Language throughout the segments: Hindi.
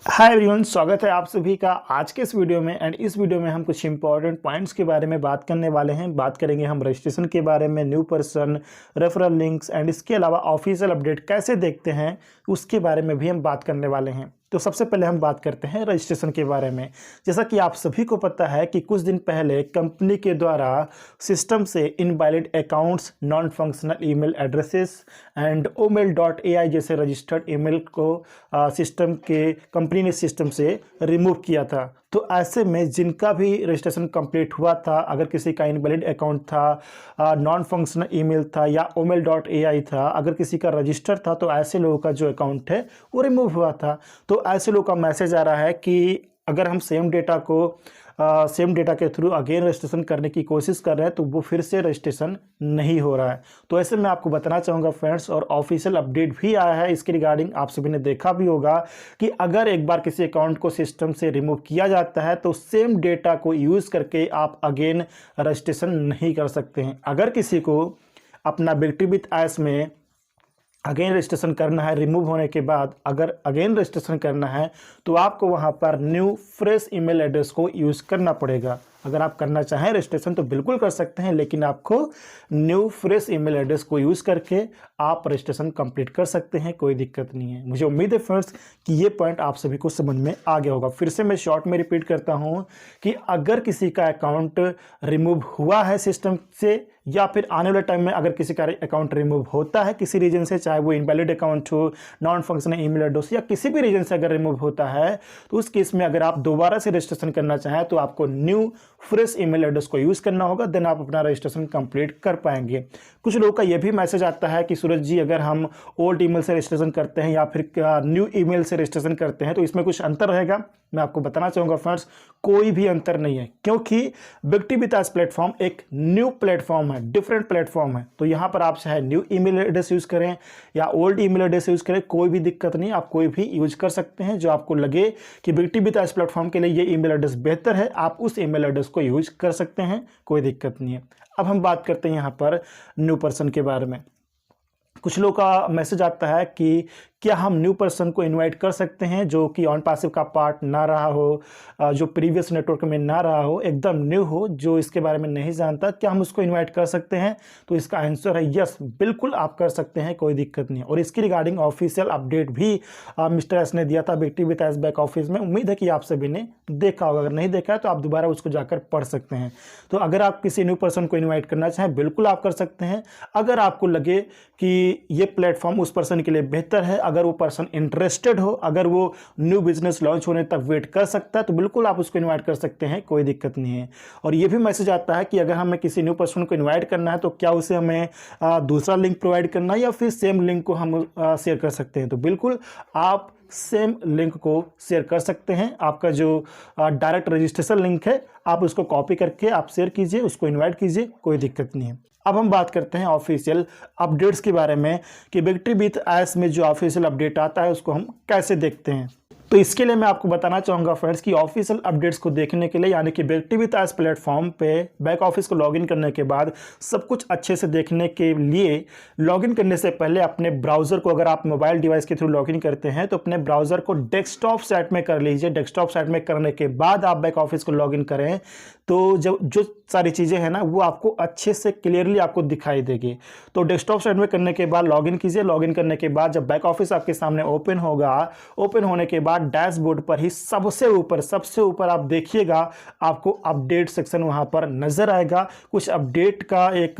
हाय एवरीवन, स्वागत है आप सभी का आज के इस वीडियो में। एंड इस वीडियो में हम कुछ इंपॉर्टेंट पॉइंट्स के बारे में बात करने वाले हैं। बात करेंगे हम रजिस्ट्रेशन के बारे में, new person, referral links and इसके अलावा ऑफिशियल अपडेट कैसे देखते हैं उसके बारे में भी हम बात करने वाले हैं। तो सबसे पहले हम बात करते हैं रजिस्ट्रेशन के बारे में। जैसा कि आप सभी को पता है कि कुछ दिन पहले कंपनी के द्वारा सिस्टम से invalid accounts, non functional email addresses and omail.ai जैसे रजिस्टर्ड ईमेल को कंपनी ने सिस्टम से रिमूव किया था। तो ऐसे में जिनका भी रजिस्ट्रेशन कंप्लीट हुआ था, अगर किसी का इनवैलिड अकाउंट था, नॉन फंक्शनल ईमेल था या omail.ai था, अगर किसी का रजिस्टर था, तो ऐसे लोगों का जो अकाउंट है वो रिमूव हुआ था। तो ऐसे लोगों का मैसेज आ रहा है कि अगर हम सेम डेटा के थ्रू अगेन रजिस्ट्रेशन करने की कोशिश कर रहे हैं तो वो फिर से रजिस्ट्रेशन नहीं हो रहा है। तो ऐसे में आपको बताना चाहूँगा फ्रेंड्स, और ऑफिशियल अपडेट भी आया है इसके रिगार्डिंग। आप सभी ने देखा भी होगा कि अगर एक बार किसी अकाउंट को सिस्टम से रिमूव किया जाता है तो सेम डेटा को यूज़ करके आप अगेन रजिस्ट्रेशन नहीं कर सकते हैं। अगर किसी को अपना बिगटी विथ एस में अगेन रजिस्ट्रेशन करना है, रिमूव होने के बाद अगर अगेन रजिस्ट्रेशन करना है तो आपको वहां पर न्यू फ्रेश ईमेल एड्रेस को यूज़ करना पड़ेगा। अगर आप करना चाहें रजिस्ट्रेशन तो बिल्कुल कर सकते हैं, लेकिन आपको न्यू फ्रेश ईमेल एड्रेस को यूज़ करके आप रजिस्ट्रेशन कंप्लीट कर सकते हैं, कोई दिक्कत नहीं है। मुझे उम्मीद है फ्रेंड्स कि ये पॉइंट आप सभी को समझ में आ गया होगा। फिर से मैं शॉर्ट में रिपीट करता हूँ कि अगर किसी का अकाउंट रिमूव हुआ है सिस्टम से, या फिर आने वाले टाइम में अगर किसी का अकाउंट रिमूव होता है किसी रीजन से, चाहे वो इनवैलिड अकाउंट हो, नॉन फंक्शनल ईमेल एड्रेस या किसी भी रीजन से अगर रिमूव होता है, तो उस केस में अगर आप दोबारा से रजिस्ट्रेशन करना चाहें तो आपको न्यू फ्रेश ईमेल एड्रेस को यूज़ करना होगा, देन आप अपना रजिस्ट्रेशन कंप्लीट कर पाएंगे। कुछ लोगों का यह भी मैसेज आता है कि सूरज जी, अगर हम ओल्ड ईमेल से रजिस्ट्रेशन करते हैं या फिर न्यू ईमेल से रजिस्ट्रेशन करते हैं तो इसमें कुछ अंतर रहेगा। मैं आपको बताना चाहूँगा फ्रेंड्स, कोई भी अंतर नहीं है, क्योंकि बिगटी विथ एस प्लेटफॉर्म एक न्यू प्लेटफॉर्म है, डिफरेंट प्लेटफॉर्म है। तो यहाँ पर आप चाहे न्यू ईमेल एड्रेस यूज़ करें या ओल्ड ईमेल एड्रेस यूज़ करें, कोई भी दिक्कत नहीं, आप कोई भी यूज़ कर सकते हैं। जो आपको लगे कि बिगटी विथ एस प्लेटफॉर्म के लिए ये ईमेल एड्रेस बेहतर है, आप उस ईमेल एड्रेस को यूज़ कर सकते हैं, कोई दिक्कत नहीं है। अब हम बात करते हैं यहाँ पर न्यू पर्सन के बारे में। कुछ लोगों का मैसेज आता है कि क्या हम न्यू पर्सन को इनवाइट कर सकते हैं जो कि ऑन पैसिव का पार्ट ना रहा हो, जो प्रीवियस नेटवर्क में ना रहा हो, एकदम न्यू हो, जो इसके बारे में नहीं जानता, क्या हम उसको इनवाइट कर सकते हैं? तो इसका आंसर है यस, बिल्कुल आप कर सकते हैं, कोई दिक्कत नहीं है। और इसकी रिगार्डिंग ऑफिशियल अपडेट भी मिस्टर एस ने दिया था बिगटी विथ एस बैक ऑफिस में। उम्मीद है कि आप सभी ने देखा होगा, अगर नहीं देखा है तो आप दोबारा उसको जाकर पढ़ सकते हैं। तो अगर आप किसी न्यू पर्सन को इन्वाइट करना चाहें, बिल्कुल आप कर सकते हैं। अगर आपको लगे कि ये प्लेटफॉर्म उस पर्सन के लिए बेहतर है, अगर वो पर्सन इंटरेस्टेड हो, अगर वो न्यू बिजनेस लॉन्च होने तक वेट कर सकता है, तो बिल्कुल आप उसको इनवाइट कर सकते हैं, कोई दिक्कत नहीं है। और ये भी मैसेज आता है कि अगर हमें किसी न्यू पर्सन को इनवाइट करना है तो क्या उसे हमें दूसरा लिंक प्रोवाइड करना है या फिर सेम लिंक को हम शेयर कर सकते हैं? तो बिल्कुल आप सेम लिंक को शेयर कर सकते हैं। आपका जो डायरेक्ट रजिस्ट्रेशन लिंक है आप उसको कॉपी करके आप शेयर कीजिए, उसको इनवाइट कीजिए, कोई दिक्कत नहीं है। अब हम बात करते हैं ऑफिशियल अपडेट्स के बारे में कि बिगटी विथ एस में जो ऑफिशियल अपडेट आता है उसको हम कैसे देखते हैं। तो इसके लिए मैं आपको बताना चाहूँगा फ्रेंड्स कि ऑफिशियल अपडेट्स को देखने के लिए, यानी कि बिगटी विथ एस प्लेटफॉर्म पे बैक ऑफिस को लॉगिन करने के बाद सब कुछ अच्छे से देखने के लिए लॉगिन करने से पहले अपने ब्राउज़र को, अगर आप मोबाइल डिवाइस के थ्रू लॉगिन करते हैं तो अपने ब्राउज़र को डेस्कटॉप सेट में कर लीजिए। डेस्कटॉप सेट में करने के बाद आप बैक ऑफिस को लॉगिन करें तो जो सारी चीज़ें हैं ना वो आपको अच्छे से क्लियरली आपको दिखाई देगी। तो डेस्कटॉप साइड में करने के बाद लॉगिन कीजिए। लॉगिन करने के बाद जब बैक ऑफिस आपके सामने ओपन होगा, ओपन होने के बाद डैशबोर्ड पर ही सबसे ऊपर आप देखिएगा, आपको अपडेट सेक्शन वहाँ पर नज़र आएगा। कुछ अपडेट का एक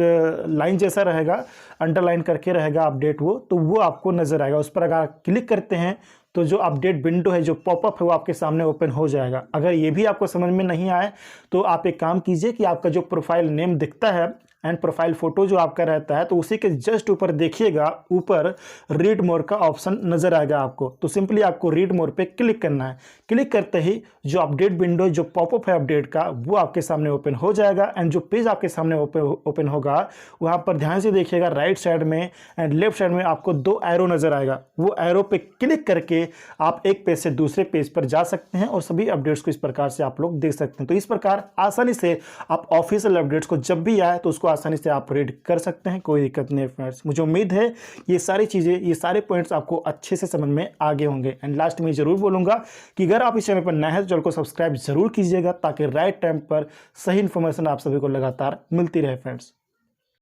लाइन जैसा रहेगा, अंडरलाइन करके रहेगा अपडेट, तो वो आपको नज़र आएगा। उस पर अगर आप क्लिक करते हैं तो जो अपडेट विंडो है, जो पॉपअप है, वो आपके सामने ओपन हो जाएगा। अगर ये भी आपको समझ में नहीं आए तो आप एक काम कीजिए कि आपका जो प्रोफाइल नेम दिखता है एंड प्रोफाइल फोटो जो आपका रहता है, तो उसी के जस्ट ऊपर देखिएगा, ऊपर रीड मोर का ऑप्शन नजर आएगा आपको। तो सिंपली आपको रीड मोर पे क्लिक करना है। क्लिक करते ही जो अपडेट विंडो, जो पॉपअप है अपडेट का, वो आपके सामने ओपन हो जाएगा। एंड जो पेज आपके सामने ओपन होगा वहाँ पर ध्यान से देखिएगा, राइट साइड में एंड लेफ्ट साइड में आपको दो एरो नजर आएगा। वो एरो पे क्लिक करके आप एक पेज से दूसरे पेज पर जा सकते हैं और सभी अपडेट्स को इस प्रकार से आप लोग देख सकते हैं। तो इस प्रकार आसानी से आप ऑफिशियल अपडेट्स को जब भी आए तो उसको आसानी से आप रीड कर सकते हैं, कोई दिक्कत नहीं है फ्रेंड्स। मुझे उम्मीद है ये सारी चीज़ें, ये सारे पॉइंट्स आपको अच्छे से समझ में आ गए होंगे। एंड लास्ट में ज़रूर बोलूँगा कि अगर आप इस चैनल पर नए हैं तो चैनल को सब्सक्राइब जरूर कीजिएगा, ताकि राइट टाइम पर सही इन्फॉर्मेशन आप सभी को लगातार मिलती रहे फ्रेंड्स।